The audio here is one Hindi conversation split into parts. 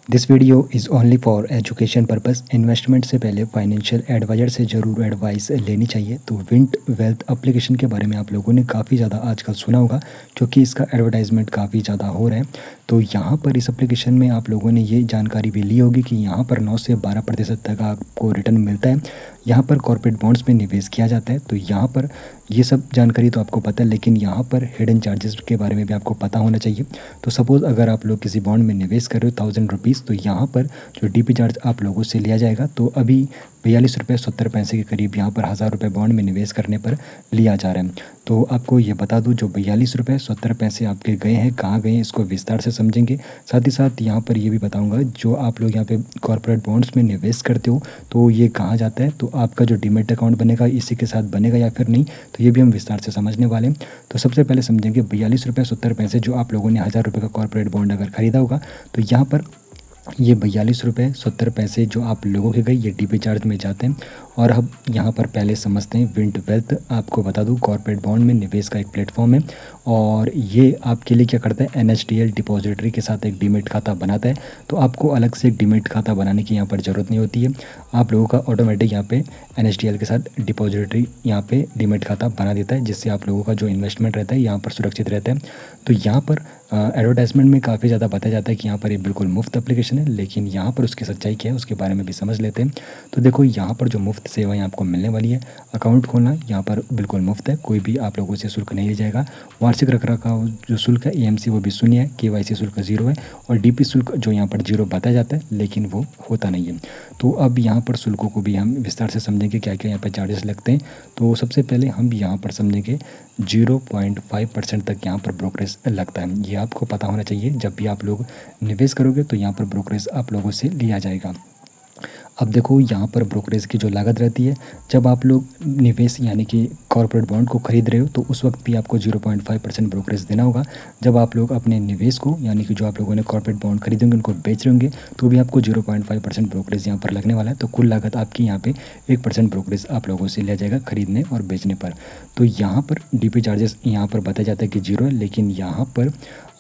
This video is only for education purpose. Investment से पहले फाइनेंशियल एडवाइज़र से ज़रूर एडवाइस लेनी चाहिए। तो विंट वेल्थ एप्लीकेशन के बारे में आप लोगों ने काफ़ी ज़्यादा आजकल सुना होगा, क्योंकि इसका एडवर्टाइजमेंट काफ़ी ज़्यादा हो रहा है। तो यहाँ पर इस एप्लीकेशन में आप लोगों ने ये जानकारी भी ली होगी कि यहाँ पर 9 से 12% तक आपको रिटर्न मिलता है। यहाँ पर कॉर्पोरेट बॉन्ड्स में निवेश किया जाता है। तो यहाँ पर ये सब जानकारी तो आपको पता है, लेकिन यहाँ पर हिडन चार्जेस के बारे में भी आपको पता होना चाहिए। तो सपोज़ अगर आप लोग किसी बॉन्ड में निवेश कर रहे हो 1000 रुपीज़, तो यहाँ पर जो डीपी चार्ज आप लोगों से लिया जाएगा तो अभी 42 रुपये 70 पैसे के करीब यहाँ पर 1000 रुपये बॉन्ड में निवेश करने पर लिया जा रहा है। तो आपको ये बता दूं, जो 42 रुपये 70 पैसे आपके गए हैं, कहाँ गए हैं, इसको विस्तार से समझेंगे। साथ ही साथ यहाँ पर ये भी बताऊँगा, जो आप लोग यहाँ पे कॉर्पोरेट बॉन्ड्स में निवेश करते हो तो ये कहाँ जाता है, तो आपका जो डीमैट अकाउंट बनेगा इसी के साथ बनेगा या फिर नहीं, तो ये भी हम विस्तार से समझने वाले हैं। तो सबसे पहले समझेंगे 42 रुपये 70 पैसे जो आप लोगों ने 1000 रुपये का कॉर्पोरेट बॉन्ड अगर खरीदा होगा, तो यहाँ पर ये 42 रुपये 70 पैसे जो आप लोगों के गए ये डीपी चार्ज में जाते हैं। और अब यहाँ पर पहले समझते हैं विंट वेल्थ। आपको बता दूँ, कॉर्पोरेट बॉन्ड में निवेश का एक प्लेटफॉर्म है और ये आपके लिए क्या करता है, एनएसडीएल डिपॉजिटरी के साथ एक डीमैट खाता बनाता है। तो आपको अलग से एक डीमैट खाता बनाने की यहाँ पर ज़रूरत नहीं होती है। आप लोगों का ऑटोमेटिक यहाँ पे एनएसडीएल के साथ डिपॉजिटरी यहाँ पे डीमैट खाता बना देता है, जिससे आप लोगों का जो इन्वेस्टमेंट रहता है यहाँ पर सुरक्षित रहता है। तो यहाँ पर एडवर्टाइजमेंट में काफ़ी ज़्यादा बताया जाता है कि यहाँ पर ये बिल्कुल मुफ्त एप्लीकेशन है, लेकिन यहाँ पर उसकी सच्चाई क्या है उसके बारे में भी समझ लेते हैं। तो देखो, यहाँ पर जो मुफ्त सेवाएं आपको मिलने वाली है, अकाउंट खोलना यहाँ पर बिल्कुल मुफ्त है, कोई भी आप लोगों से शुल्क नहीं लिया जाएगा। वार्षिक रखरखाव जो शुल्क है एएमसी वो भी शून्य है, केवाईसी शुल्क 0 है और डीपी शुल्क जो यहाँ पर 0 बताया जाता है, लेकिन वो होता नहीं है। तो अब यहाँ पर शुल्कों को भी हम विस्तार से समझेंगे, क्या क्या यहाँ पर चार्जेस लगते हैं। तो सबसे पहले हम यहाँ पर समझेंगे 0.5% तक यहाँ पर ब्रोकरेज लगता है। ये आपको पता होना चाहिए, जब भी आप लोग निवेश करोगे तो यहाँ पर ब्रोकरेज आप लोगों से लिया जाएगा। अब देखो, यहाँ पर ब्रोकरेज की जो लागत रहती है, जब आप लोग निवेश यानी कि कॉर्पोरेट बॉन्ड को खरीद रहे हो तो उस वक्त भी आपको 0.5% ब्रोकरेज देना होगा। जब आप लोग अपने निवेश को यानी कि जो आप लोगों ने कॉर्पोरेट बॉन्ड खरीदेंगे उनको बेच रहे होंगे तो भी आपको 0.5% ब्रोकरेज यहाँ पर लगने वाला है। तो कुल लागत आपकी यहाँ पे 1% ब्रोकरेज आप लोगों से लिया जाएगा खरीदने और बेचने पर। तो यहाँ पर डीपी चार्जेस यहाँ पर बताया जाता है कि 0 है, लेकिन यहाँ पर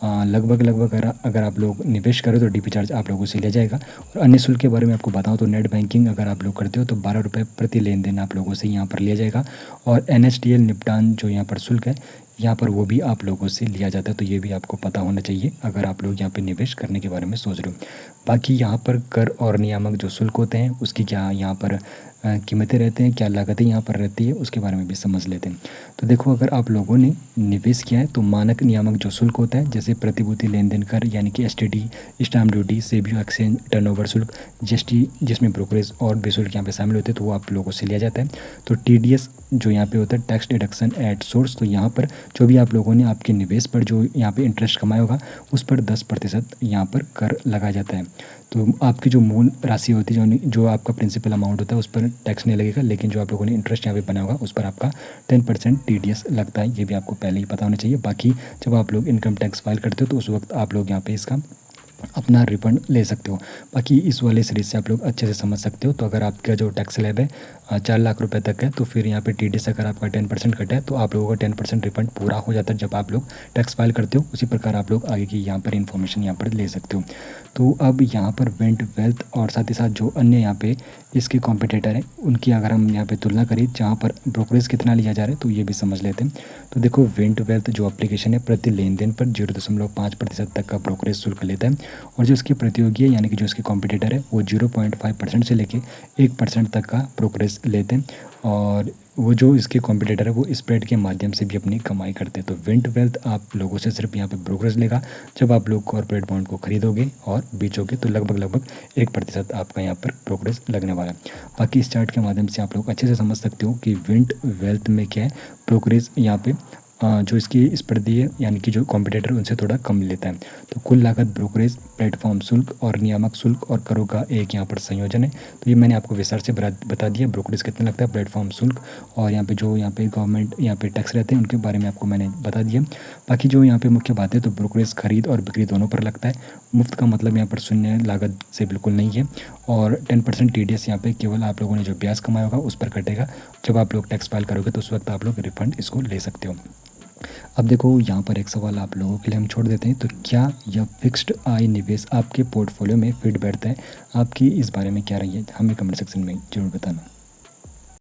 लगभग लगभग अगर आप लोग निवेश करें तो डीपी चार्ज आप लोगों से लिया जाएगा। और अन्य शुल्क के बारे में आपको बताऊं तो नेट बैंकिंग अगर आप लोग करते हो तो 12 रुपये प्रति लेन देन आप लोगों से यहाँ पर लिया जाएगा। और एनएसडीएल निपटान जो यहाँ पर शुल्क है यहाँ पर वो भी आप लोगों से लिया जाता है। तो ये भी आपको पता होना चाहिए अगर आप लोग यहाँ पे निवेश करने के बारे में सोच रहे हो। बाकी यहाँ पर कर और नियामक जो शुल्क होते हैं उसकी क्या यहाँ पर कीमतें रहते हैं, क्या लागतें यहाँ पर रहती है, उसके बारे में भी समझ लेते हैं। तो देखो, अगर आप लोगों ने निवेश किया है तो मानक नियामक जो शुल्क होता है, जैसे प्रतिभूति लेन देन कर यानी कि STT, stamp duty, SEBI exchange turnover शुल्क, जीएसटी जिसमें ब्रोकरेज और भी शुल्क यहाँ पे शामिल होते हैं, तो वो आप लोगों से लिया जाता है। तो टीडीएस जो यहाँ पे होता है, टैक्स डिडक्शन एट सोर्स, तो यहाँ पर जो भी आप लोगों ने आपके निवेश पर जो यहाँ पे इंटरेस्ट कमाया होगा उस पर 10% यहाँ पर कर लगाया जाता है। तो आपकी जो मूल राशि होती है, जो आपका प्रिंसिपल अमाउंट होता है उस पर टैक्स नहीं लगेगा, लेकिन जो आप लोगों ने इंटरेस्ट यहाँ पे बनाया होगा उस पर आपका 10% टीडीएस लगता है। ये भी आपको पहले ही पता होना चाहिए। बाकी जब आप लोग इनकम टैक्स फाइल करते हो तो उस वक्त आप लोग यहाँ पे इसका अपना रिफंड ले सकते हो। बाकी इस वाले सीरीज से आप लोग अच्छे से समझ सकते हो। तो अगर आपका जो टैक्स स्लैब है 4 लाख रुपए तक है, तो फिर यहाँ पे टीडीएस अगर आपका 10% कटा है तो आप लोगों का 10% रिफंड पूरा हो जाता है जब आप लोग टैक्स फाइल करते हो। उसी प्रकार आप लोग आगे की यहाँ पर इन्फॉर्मेशन यहाँ पर ले सकते हो। तो अब यहाँ पर विंट वेल्थ और साथ ही साथ जो अन्य यहाँ पे इसके कॉम्पिटिटर हैं उनकी अगर हम यहाँ पे तुलना करें जहाँ पर ब्रोकरेज कितना लिया जा रहा है तो ये भी समझ लेते हैं। तो देखो, विंट वेल्थ जो एप्लीकेशन है प्रति लेन देन पर 0.5% तक का ब्रोकरेज शुल्क लेता है। और जो इसके प्रतियोगी है यानी कि जो इसके कॉम्पिटिटर है वो 0.5% से लेके 1% तक का ब्रोकरेज लेते हैं। और वो जो इसके कॉम्पिटिटर है वो स्प्रेड के माध्यम से भी अपनी कमाई करते हैं। तो विंट वेल्थ आप लोगों से सिर्फ यहाँ पे ब्रोकरेज लेगा। जब आप लोग कॉर्पोरेट बॉन्ड को खरीदोगे और बेचोगे तो लगभग 1% आपका यहाँ पर ब्रोकरेज लगने वाला है। बाकी इस चार्ट के माध्यम से आप लोग अच्छे से समझ सकते हो कि विंट वेल्थ में क्या है, ब्रोकरेज यहाँ पे जो इसकी स्पर्धी है यानी कि जो कॉम्पिटिटर उनसे थोड़ा कम लेता है। तो कुल लागत ब्रोकरेज, प्लेटफॉर्म शुल्क और नियामक शुल्क और करों का एक यहाँ पर संयोजन है। तो ये मैंने आपको विस्तार से बता दिया ब्रोकरेज कितना लगता है, प्लेटफॉर्म शुल्क और यहाँ पे जो यहाँ पे गवर्नमेंट यहाँ पे टैक्स रहते हैं उनके बारे में आपको मैंने बता दिया। बाकी जो यहाँ पे मुख्य बात है, तो ब्रोकरेज खरीद और बिक्री दोनों पर लगता है। मुफ्त का मतलब यहाँ पर शून्य लागत से बिल्कुल नहीं है। और 10% टीडीएस यहाँ पे केवल आप लोगों ने जो ब्याज कमाया होगा उस पर कटेगा। जब आप लोग टैक्स फाइल करोगे तो उस वक्त आप लोग रिफंड इसको ले सकते हो। अब देखो यहाँ पर एक सवाल आप लोगों के लिए हम छोड़ देते हैं, तो क्या यह फिक्स्ड आय निवेश आपके पोर्टफोलियो में फिट बैठता है? आपकी इस बारे में क्या राय है? हमें कमेंट सेक्शन में ज़रूर बताना।